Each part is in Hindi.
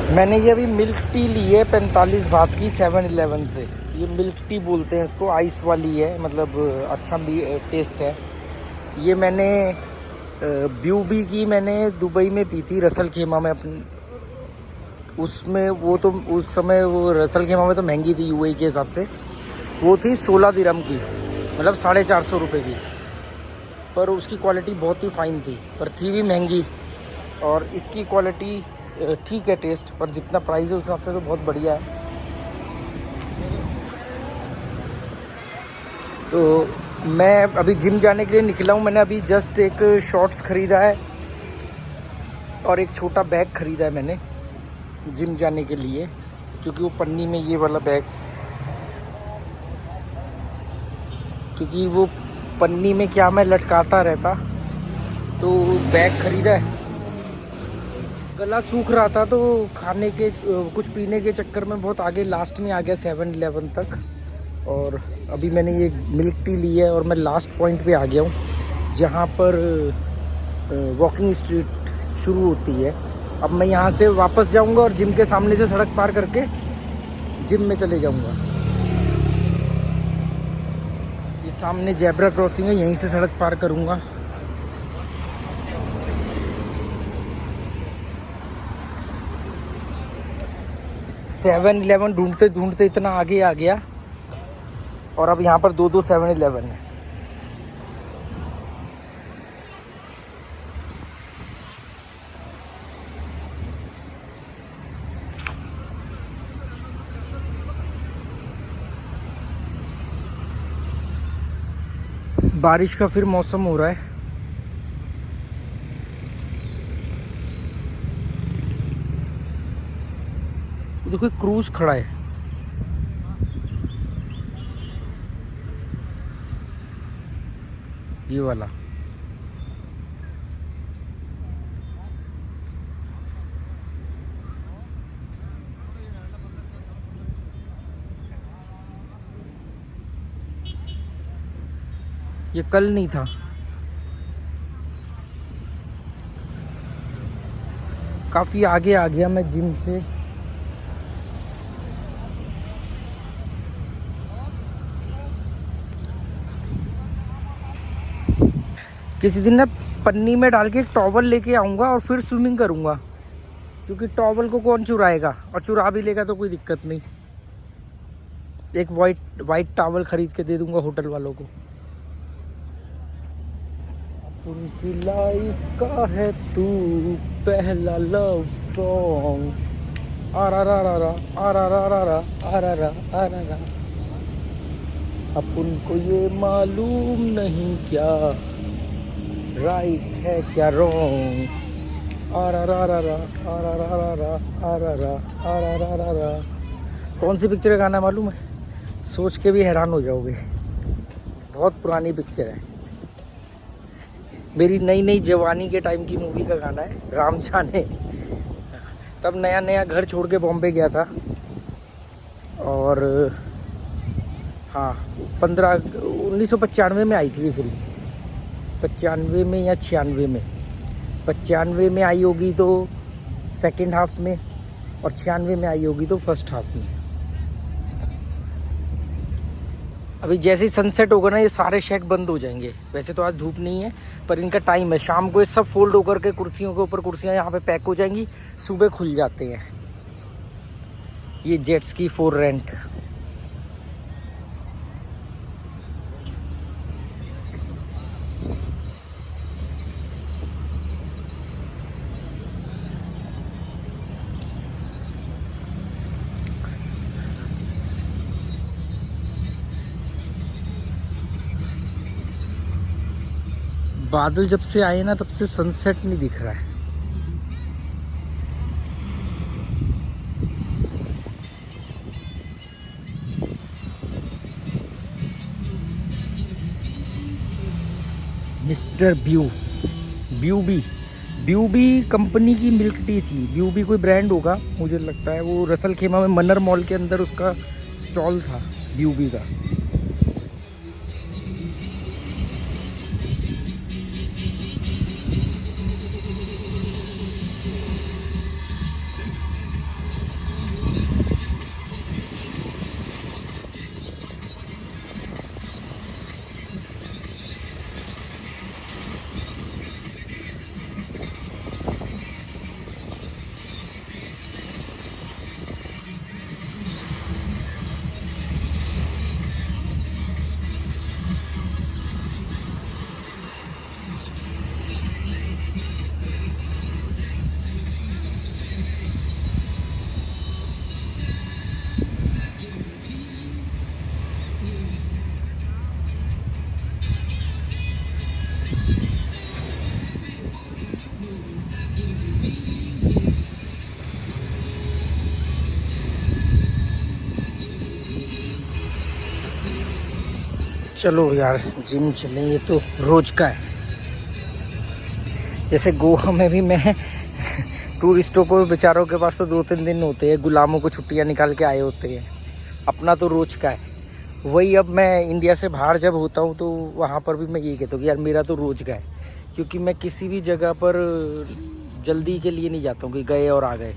मैंने ये अभी मिल्क टी ली है 45 बात की 7-Eleven से। ये मिल्क टी बोलते हैं इसको, आइस वाली है, मतलब अच्छा भी टेस्ट है। ये मैंने ब्यूबी की मैंने दुबई में पी थी, रसल खेमा में अपनी। उसमें वो तो उस समय वो रसल खेमा में तो महंगी थी यूएई के हिसाब से। वो थी 16 दिरहम की, मतलब 450 रुपये की। पर उसकी क्वालिटी बहुत ही फ़ाइन थी, पर थी भी महंगी। और इसकी क्वालिटी ठीक है टेस्ट, पर जितना प्राइस है उस हिसाब से तो बहुत बढ़िया है। तो मैं अभी जिम जाने के लिए निकला हूँ। मैंने अभी जस्ट एक शॉर्ट्स ख़रीदा है और एक छोटा बैग ख़रीदा है मैंने जिम जाने के लिए, क्योंकि वो पन्नी में ये वाला बैग, क्योंकि वो पन्नी में क्या मैं लटकाता रहता, तो बैग ख़रीदा है। गला सूख रहा था तो खाने के कुछ पीने के चक्कर में बहुत आगे लास्ट में आ गया 7-Eleven तक। और अभी मैंने ये मिल्क टी ली है और मैं लास्ट पॉइंट पे आ गया हूँ, जहाँ पर वॉकिंग स्ट्रीट शुरू होती है। अब मैं यहाँ से वापस जाऊँगा और जिम के सामने से सड़क पार करके जिम में चले जाऊँगा। ये सामने जेब्रा क्रॉसिंग है, यहीं से सड़क पार करूँगा। सेवन इलेवन ढूंढते ढूंढते इतना आगे आ गया, और अब यहाँ पर 2-2 7-Eleven है। बारिश का फिर मौसम हो रहा है। देखो एक क्रूज खड़ा है, ये वाला। ये कल नहीं था। काफी आगे आ गया मैं जिम से। किसी दिन ना पन्नी में डाल के एक टॉवल लेके आऊँगा और फिर स्विमिंग करूँगा, क्योंकि टॉवल को कौन चुराएगा, और चुरा भी लेगा तो कोई दिक्कत नहीं। एक वाइट टॉवल खरीद के दे दूँगा होटल वालों को। उनकी लाइफ का है तू पहला लव सॉन्ग। आरारारा आरारारा आरारा आरारा। अपन को ये मालूम नहीं क्या राइट है क्या रॉन्ग। आरारारा आरारारा आरारा आरारारा। कौन सी पिक्चर का गाना है मालूम है? सोच के भी हैरान हो जाओगे, बहुत पुरानी पिक्चर है, मेरी नई नई जवानी के टाइम की मूवी का गाना है, राम जाने। तब नया नया घर छोड़ के बॉम्बे गया था, और हाँ 1995 में आई थी ये फिल्म। 95 में या 96 में। 95 में आई होगी तो सेकंड हाफ में, और 96 में आई होगी तो फर्स्ट हाफ में। अभी जैसे ही सनसेट होगा ना, ये सारे शेक बंद हो जाएंगे। वैसे तो आज धूप नहीं है, पर इनका टाइम है। शाम को ये सब फोल्ड होकर के कुर्सियों के ऊपर कुर्सियाँ यहाँ पे पैक हो जाएंगी, सुबह खुल जाते हैं। ये जेट्स की फॉर रेंट। बादल जब से आए ना तब से सनसेट नहीं दिख रहा है। मिस्टर ब्यूबी कंपनी की मिल्क टी थी। ब्यूबी कोई ब्रांड होगा मुझे लगता है। वो रसल खेमा में मनर मॉल के अंदर उसका स्टॉल था ब्यूबी का। चलो यार जिम चलें, ये तो रोज का है। जैसे गोवा में भी मैं टूरिस्टों को, बेचारों के पास तो 2-3 दिन होते हैं, गुलामों को छुट्टियां निकाल के आए होते हैं, अपना तो रोज का है। वही अब मैं इंडिया से बाहर जब होता हूँ तो वहाँ पर भी मैं यही कहता हूँ कि यार मेरा तो रोज का है, क्योंकि मैं किसी भी जगह पर जल्दी के लिए नहीं जाता हूँ कि गए और आ गए।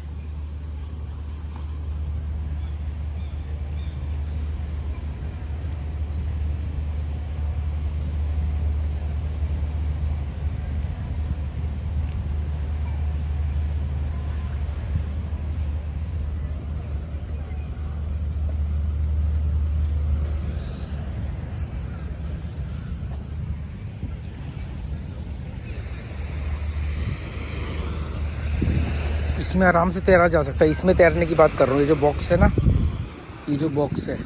इसमें आराम से तैरा जा सकता है, इसमें तैरने की बात कर रहा हूँ। ये जो बॉक्स है ना, ये जो बॉक्स है,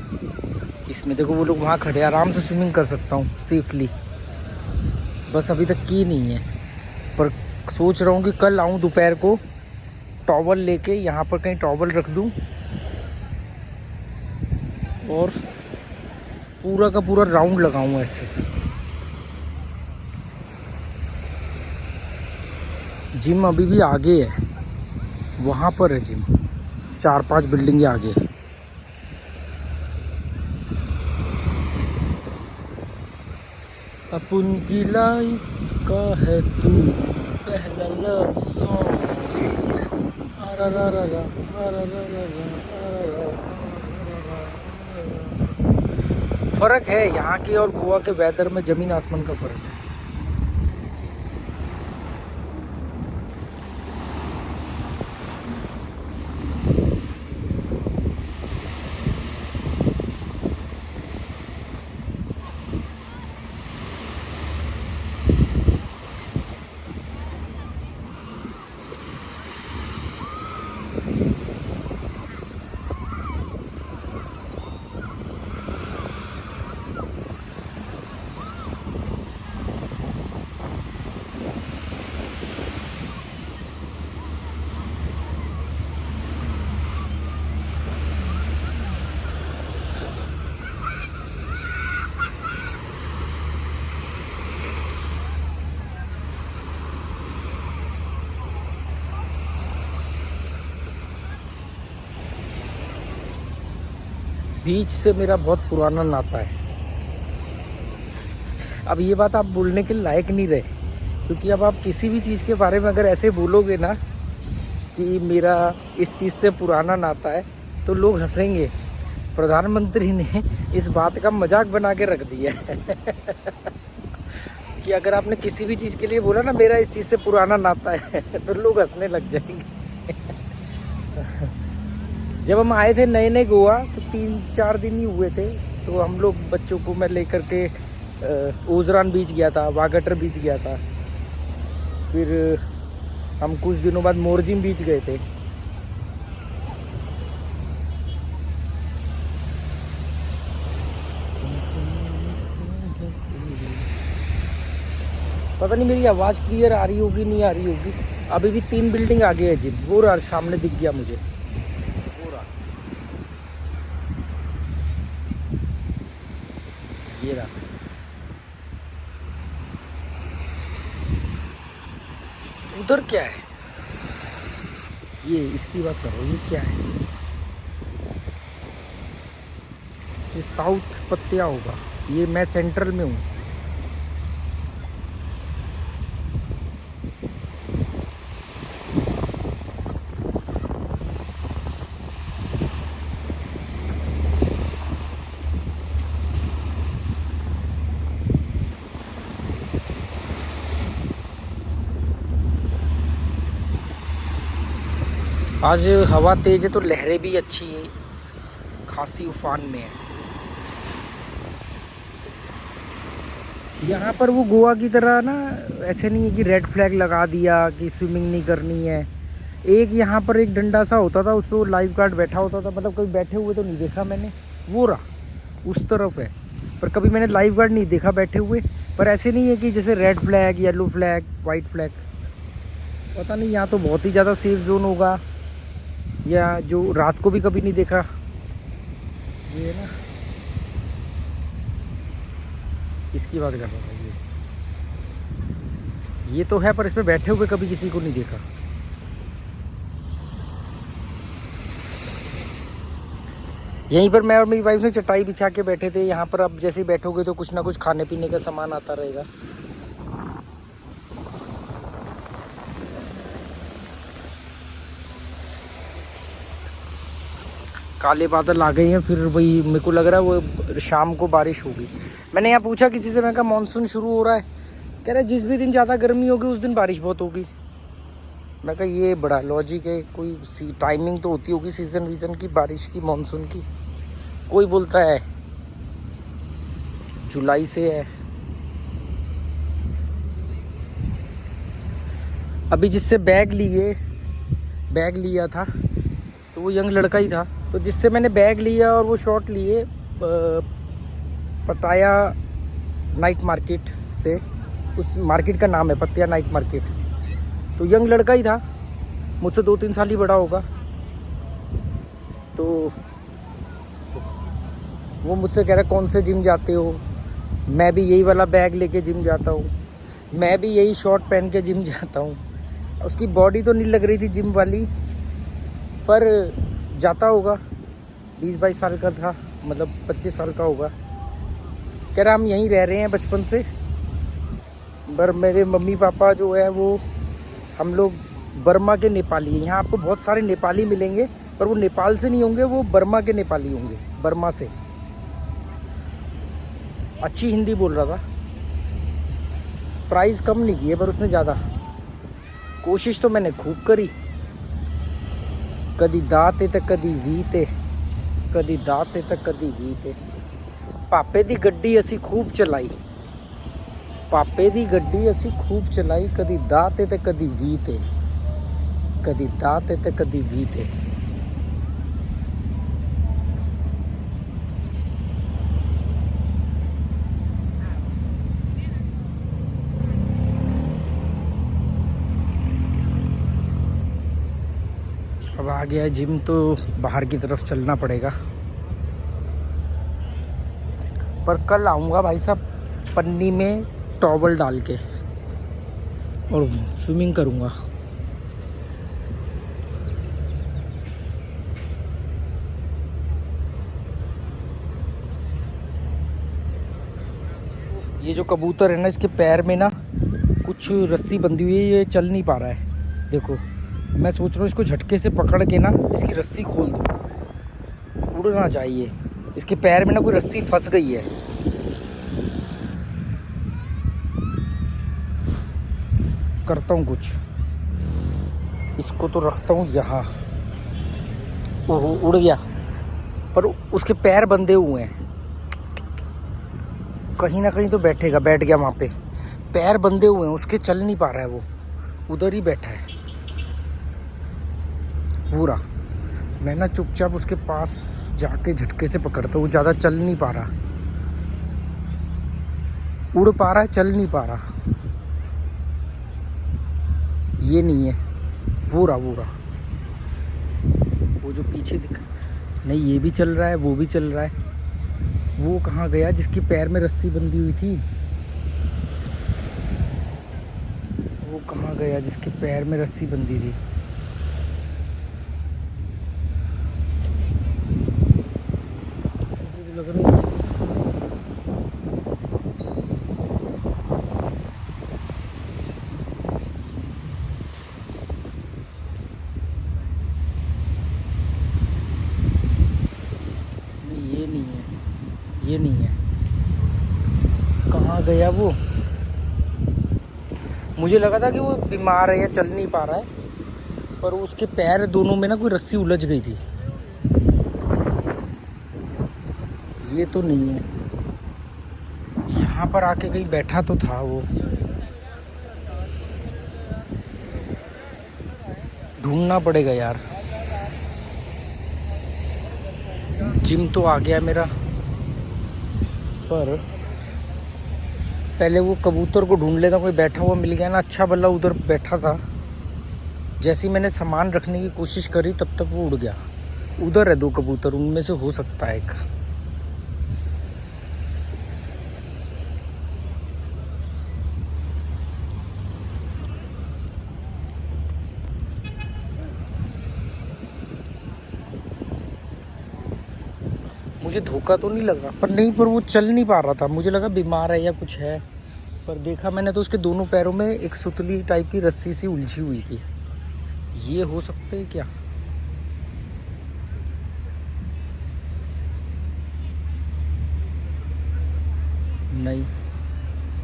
इसमें देखो वो लोग वहाँ खड़े, आराम से स्विमिंग कर सकता हूँ सेफली। बस अभी तक की नहीं है, पर सोच रहा हूँ कि कल आऊँ दोपहर को, टॉवल लेके यहाँ पर कहीं टॉवल रख दूँ और पूरा का पूरा राउंड लगाऊँ ऐसे। जिम अभी भी आगे है, वहाँ पर है जिम, 4-5 बिल्डिंग आगे। अपन की लाइफ का है तू पहला लव सॉन्ग। फर्क है यहाँ के और गोवा के वेदर में, जमीन आसमान का फर्क है। बीच से मेरा बहुत पुराना नाता है। अब ये बात आप बोलने के लायक नहीं रहे, क्योंकि अब आप किसी भी चीज़ के बारे में अगर ऐसे बोलोगे ना कि मेरा इस चीज़ से पुराना नाता है, तो लोग हंसेंगे। प्रधानमंत्री ने इस बात का मजाक बना के रख दिया है कि अगर आपने किसी भी चीज़ के लिए बोला ना मेरा इस चीज़ से पुराना नाता है, तो लोग हंसने लग जाएंगे। जब हम आए थे नए नए गोवा, तो 3-4 दिन ही हुए थे, तो हम लोग बच्चों को मैं लेकर के ओजरान बीच गया था, वागटर बीच गया था, फिर हम कुछ दिनों बाद मोरजिम बीच गए थे। पता नहीं मेरी आवाज़ क्लियर आ रही होगी नहीं आ रही होगी। अभी भी 3 बिल्डिंग आगे है जिम, वो रहा सामने दिख गया मुझे। ये रहा, उधर क्या है, ये इसकी बात करो, ये क्या है, ये साउथ पत्तिया होगा, ये मैं सेंट्रल में हूँ। आज हवा तेज है तो लहरें भी अच्छी है, खासी उफान में है। यहाँ पर वो गोवा की तरह ना ऐसे नहीं है कि रेड फ्लैग लगा दिया कि स्विमिंग नहीं करनी है। एक यहाँ पर एक डंडा सा होता था, उस पर वो लाइफ गार्ड बैठा होता था, मतलब कभी बैठे हुए तो नहीं देखा मैंने, वो रहा उस तरफ है, पर कभी मैंने लाइफ गार्ड नहीं देखा बैठे हुए। पर ऐसे नहीं है कि जैसे red flag, yellow flag, white flag, पता नहीं यहाँ तो बहुत ही ज़्यादा सेफ जोन होगा, या जो रात को भी कभी नहीं देखा। ये ना किसकी बात कर रहा है ये तो है, पर इसमें बैठे हुए कभी किसी को नहीं देखा। यहीं पर मैं और मेरी वाइफ ने चटाई बिछा के बैठे थे यहाँ पर। अब जैसे ही बैठोगे तो कुछ ना कुछ खाने पीने का सामान आता रहेगा। काले बादल आ गए हैं, फिर वही मेरे को लग रहा है वो शाम को बारिश होगी। मैंने यहाँ पूछा किसी से, मैं कहा मानसून शुरू हो रहा है, कह रहे जिस भी दिन ज़्यादा गर्मी होगी उस दिन बारिश बहुत होगी। मैं कहा ये बड़ा लॉजिक है, कोई सी टाइमिंग तो होती होगी सीज़न वीज़न की, बारिश की, मानसून की। कोई बोलता है जुलाई से है। अभी जिससे बैग लिया था तो वो यंग लड़का ही था। तो जिससे मैंने बैग लिया और वो शॉट लिए पताया नाइट मार्केट से, उस मार्केट का नाम है पतिया नाइट मार्केट। तो यंग लड़का ही था, मुझसे 2-3 साल ही बड़ा होगा। तो वो मुझसे कह रहा कौन से जिम जाते हो, मैं भी यही वाला बैग लेके जिम जाता हूँ, मैं भी यही शॉर्ट पहन के जिम जाता हूँ। उसकी बॉडी तो नहीं लग रही थी जिम वाली, पर जाता होगा। 20-22 साल का था, मतलब 25 साल का होगा। कह रहा हम यहीं रह रहे हैं बचपन से, पर मेरे मम्मी पापा जो है वो हम लोग बर्मा के नेपाली हैं। यहाँ आपको बहुत सारे नेपाली मिलेंगे, पर वो नेपाल से नहीं होंगे, वो बर्मा के नेपाली होंगे, बर्मा से। अच्छी हिंदी बोल रहा था। प्राइस कम नहीं की है, पर उसने ज़्यादा। कोशिश तो मैंने खूब करी, कदी दाते ते कदी वीते, कदी दाते ते कदी वीते। पापे दी गड्डी असी खूब चलाई, पापे दी गड्डी असी खूब चलाई, कदी दाते ते कदी वीते, कदी दाते ते कदी वीते। अब आ गया जिम, तो बाहर की तरफ चलना पड़ेगा। पर कल आऊँगा भाई साहब पन्नी में टॉवल डाल के और स्विमिंग करूँगा। ये जो कबूतर है ना, इसके पैर में ना कुछ रस्सी बंधी हुई है, ये चल नहीं पा रहा है। देखो, मैं सोच रहा हूँ इसको झटके से पकड़ के ना इसकी रस्सी खोल दूँ, उड़ ना जाए ये। इसके पैर में ना कोई रस्सी फंस गई है। करता हूँ कुछ, इसको तो रखता हूँ यहाँ। ओहो, उड़ गया, पर उसके पैर बंधे हुए हैं। कहीं ना कहीं तो बैठेगा, बैठ गया वहाँ पे। पैर बंधे हुए हैं उसके, चल नहीं पा रहा है वो, उधर ही बैठा है पूरा। मैं ना चुपचाप उसके पास जाके झटके से पकड़ता हूँ। वो ज़्यादा चल नहीं पा रहा, उड़ पा रहा है, चल नहीं पा रहा। ये नहीं है, वो रहा, वो जो पीछे दिखा नहीं, ये भी चल रहा है, वो भी चल रहा है। वो कहाँ गया जिसके पैर में रस्सी बंधी हुई थी? वो कहाँ गया जिसके पैर में रस्सी बंधी थी? लग रहा है ये नहीं है। कहाँ गया वो? मुझे लगा था कि वो बीमार है या चल नहीं पा रहा है, पर उसके पैर दोनों में ना कोई रस्सी उलझ गई थी। ये तो नहीं है। यहाँ पर आके कहीं बैठा तो था वो, ढूंढना पड़ेगा यार। जिम तो आ गया मेरा, पर पहले वो कबूतर को ढूंढ लेता। कोई बैठा हुआ मिल गया ना, अच्छा भला उधर बैठा था। जैसे ही मैंने सामान रखने की कोशिश करी तब तक वो उड़ गया। उधर है 2 कबूतर, उनमें से हो सकता है एक। मुझे धोखा तो नहीं लगा, पर नहीं, पर वो चल नहीं पा रहा था, मुझे लगा बीमार है या कुछ है। पर देखा मैंने तो उसके दोनों पैरों में एक सुतली टाइप की रस्सी सी उलझी हुई थी। ये हो सकते है क्या? नहीं,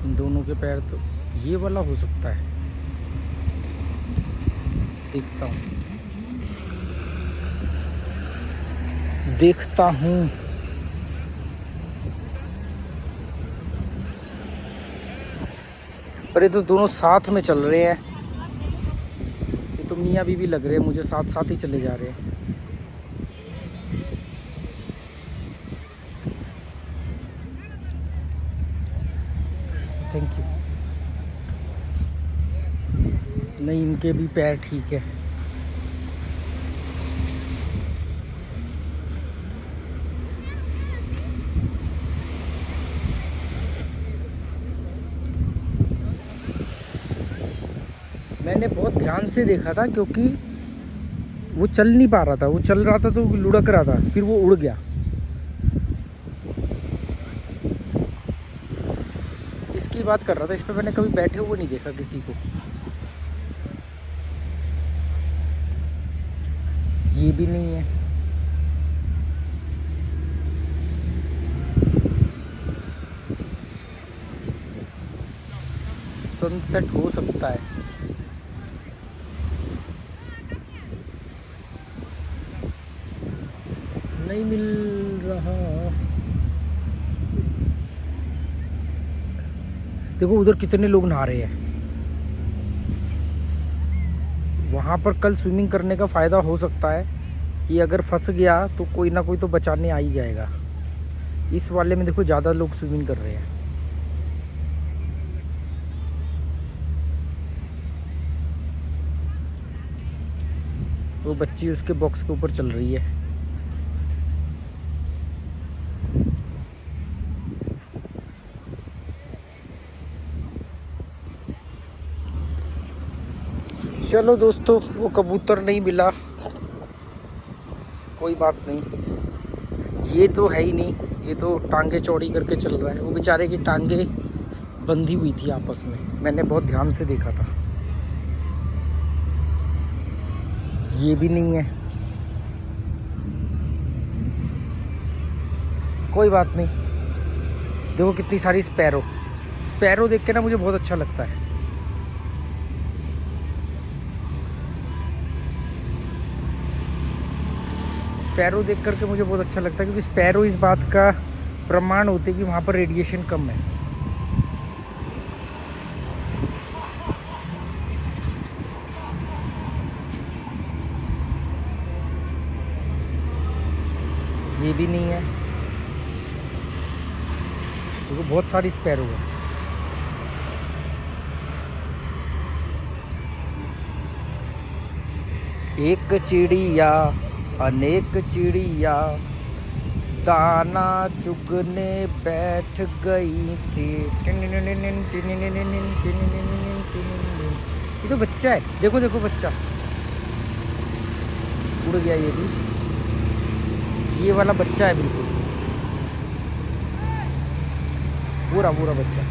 इन दोनों के पैर तो ये वाला हो सकता है। देखता हूँ, देखता हूँ। पर ये तो दोनों साथ में चल रहे हैं, ये तो मियाँ बीवी लग रहे हैं मुझे, साथ साथ ही चले जा रहे हैं। Thank you. नहीं, इनके भी पैर ठीक है। मैंने बहुत ध्यान से देखा था क्योंकि वो चल नहीं पा रहा था, वो चल रहा था तो लुढ़क रहा था, फिर वो उड़ गया। इसकी बात कर रहा था, इस पे मैंने कभी बैठे हुए नहीं देखा किसी को। ये भी नहीं है। सनसेट हो सकता है। नहीं मिल रहा। देखो उधर कितने लोग नहा रहे हैं। वहाँ पर कल स्विमिंग करने का फ़ायदा हो सकता है कि अगर फंस गया तो कोई ना कोई तो बचाने आ ही जाएगा। इस वाले में देखो ज़्यादा लोग स्विमिंग कर रहे हैं। वो बच्ची उसके बॉक्स के ऊपर चल रही है। चलो दोस्तों, वो कबूतर नहीं मिला, कोई बात नहीं। ये तो है ही नहीं, ये तो टांगे चौड़ी करके चल रहा है। वो बेचारे की टांगे बंधी हुई थी आपस में, मैंने बहुत ध्यान से देखा था। ये भी नहीं है, कोई बात नहीं। देखो कितनी सारी स्पैरो, स्पैरो देख के ना मुझे बहुत अच्छा लगता है। स्पैरो देख करके मुझे बहुत अच्छा लगता है, क्योंकि स्पैरो इस बात का प्रमाण होते हैं कि वहाँ पर रेडिएशन कम है। ये भी नहीं है। देखो बहुत सारी स्पैरो है। एक चिड़िया अनेक चिड़िया दाना चुगने बैठ गई थी। ये तो बच्चा है, देखो देखो बच्चा उड़ गया। ये भी, ये वाला बच्चा है बिल्कुल, पूरा पूरा बच्चा।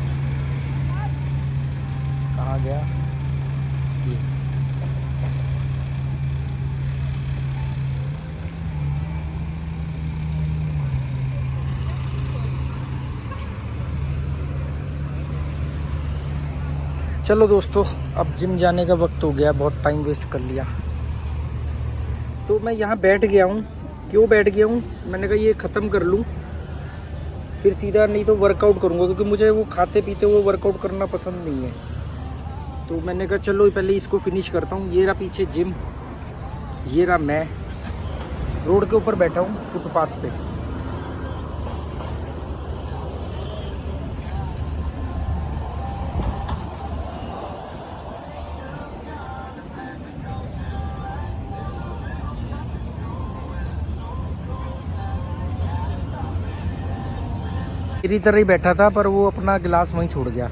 कहाँ गया ये? चलो दोस्तों, अब जिम जाने का वक्त हो गया, बहुत टाइम वेस्ट कर लिया। तो मैं यहाँ बैठ गया हूँ। क्यों बैठ गया हूँ? मैंने कहा ये ख़त्म कर लूँ, फिर सीधा नहीं तो वर्कआउट करूँगा, क्योंकि मुझे वो खाते पीते हुए वर्कआउट करना पसंद नहीं है। तो मैंने कहा चलो पहले इसको फिनिश करता हूँ। ये रहा पीछे जिम, ये रहा मैं रोड के ऊपर बैठा हूँ फुटपाथ पे। मेरी तरह ही बैठा था, पर वो अपना गिलास वहीं छोड़ गया।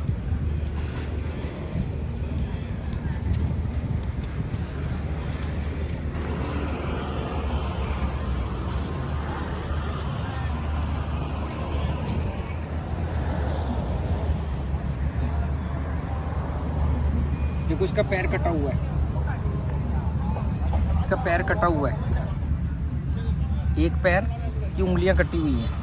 देखो इसका पैर कटा हुआ है, इसका पैर कटा हुआ है, एक पैर की उंगलियां कटी हुई हैं।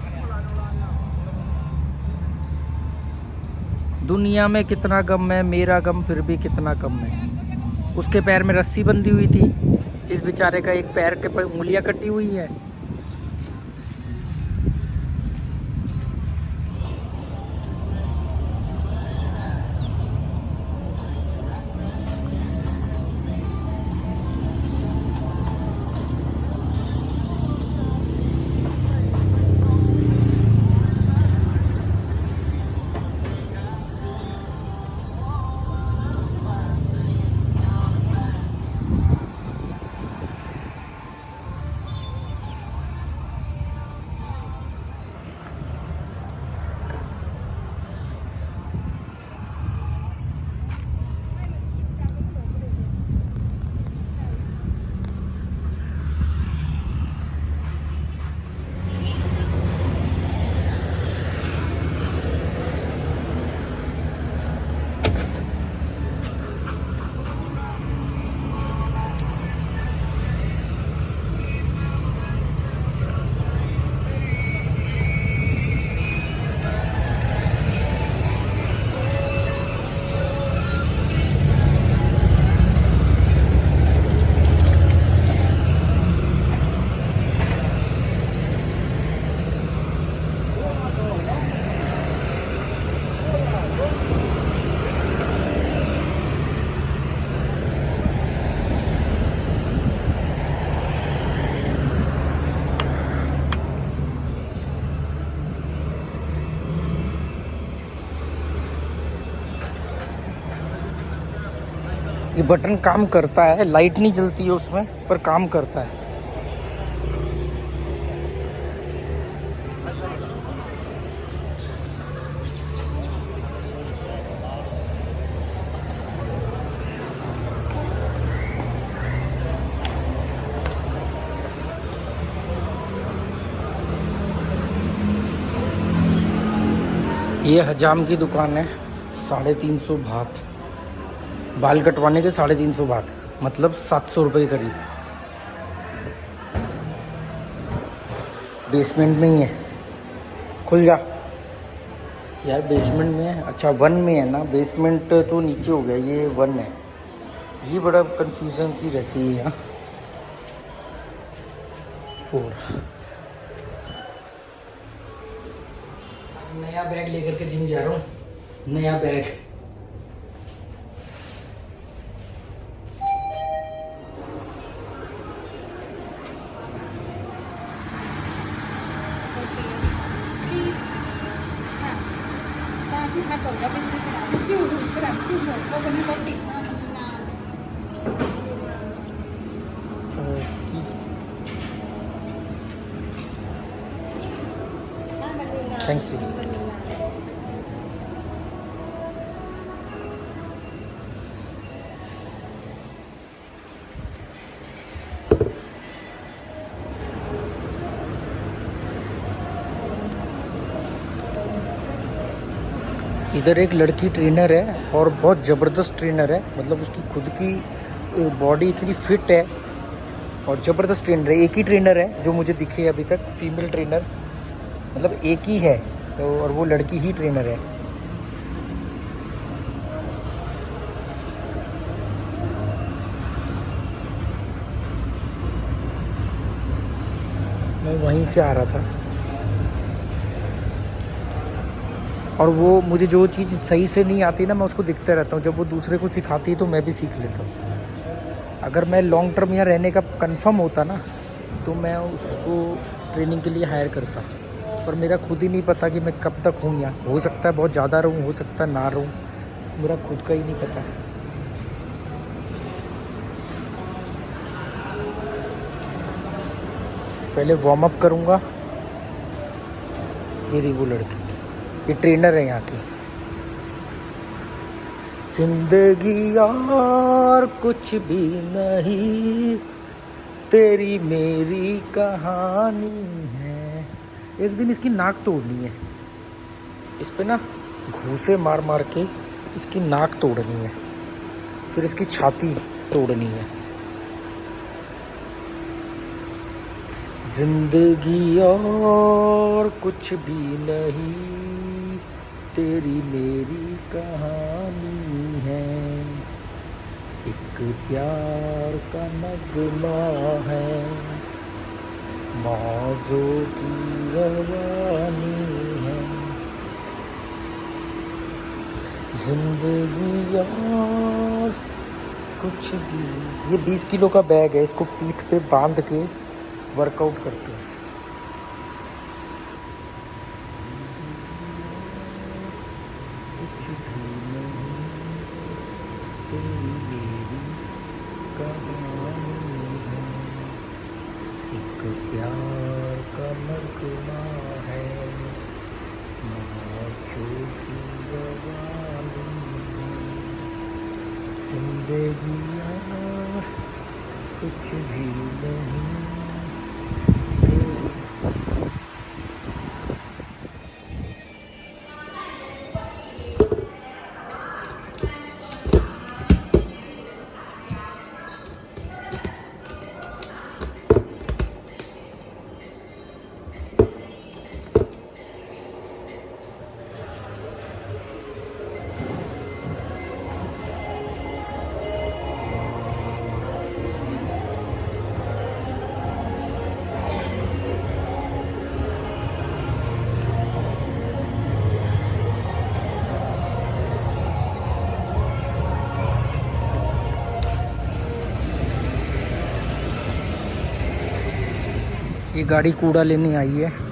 दुनिया में कितना गम है, मेरा गम फिर भी कितना कम है। उसके पैर में रस्सी बंधी हुई थी, इस बेचारे का एक पैर के पर उंगलियां कटी हुई है। ये बटन काम करता है, लाइट नहीं जलती है उसमें, पर काम करता है। ये हजाम की दुकान है, 350 बात। बाल कटवाने के 350 बात, मतलब 700 रुपये के करीब। बेसमेंट में ही है, खुल जा यार। बेसमेंट में है, अच्छा 1 में है ना, बेसमेंट तो नीचे हो गया, ये 1 है। ये बड़ा कंफ्यूजन सी रहती है यहाँ। 4 नया बैग लेकर के जिम जा रहा हूँ, नया बैग। Thank you. इधर एक लड़की ट्रेनर है और बहुत ज़बरदस्त ट्रेनर है, मतलब उसकी खुद की बॉडी इतनी फिट है और ज़बरदस्त ट्रेनर है। एक ही ट्रेनर है जो मुझे दिखे अभी तक, फीमेल ट्रेनर, मतलब एक ही है तो, और वो लड़की ही ट्रेनर है। मैं वहीं से आ रहा था और वो मुझे जो चीज़ सही से नहीं आती ना, मैं उसको दिखता रहता हूँ। जब वो दूसरे को सिखाती है तो मैं भी सीख लेता हूँ। अगर मैं लॉन्ग टर्म यहाँ रहने का कंफर्म होता ना, तो मैं उसको ट्रेनिंग के लिए हायर करता, पर मेरा खुद ही नहीं पता कि मैं कब तक हूँ यहाँ। हो सकता है बहुत ज़्यादा रहूँ, हो सकता है ना रहूँ, मेरा खुद का ही नहीं पता। पहले वार्म अप करूँगा। ये रही वो लड़की, ये ट्रेनर है यहाँ की। जिंदगी और कुछ भी नहीं, तेरी मेरी कहानी है। एक दिन इसकी नाक तोड़नी है, इस पे ना घूसे मार मार के इसकी नाक तोड़नी है, फिर इसकी छाती तोड़नी है। जिंदगी और कुछ भी नहीं, तेरी मेरी कहानी है, एक प्यार का नगमा है, मौजों की रवानी है। जिंदगी और कुछ भी। ये 20 किलो का बैग है, इसको पीठ पे बांध के वर्कआउट करते हैं। कुछ भी नहीं, तेरी मेरी कहानी है, एक प्यार का नगमा है, मौजों की रवानी है। जिंदगी और कुछ भी नहीं। ये गाड़ी कूड़ा लेने आई है।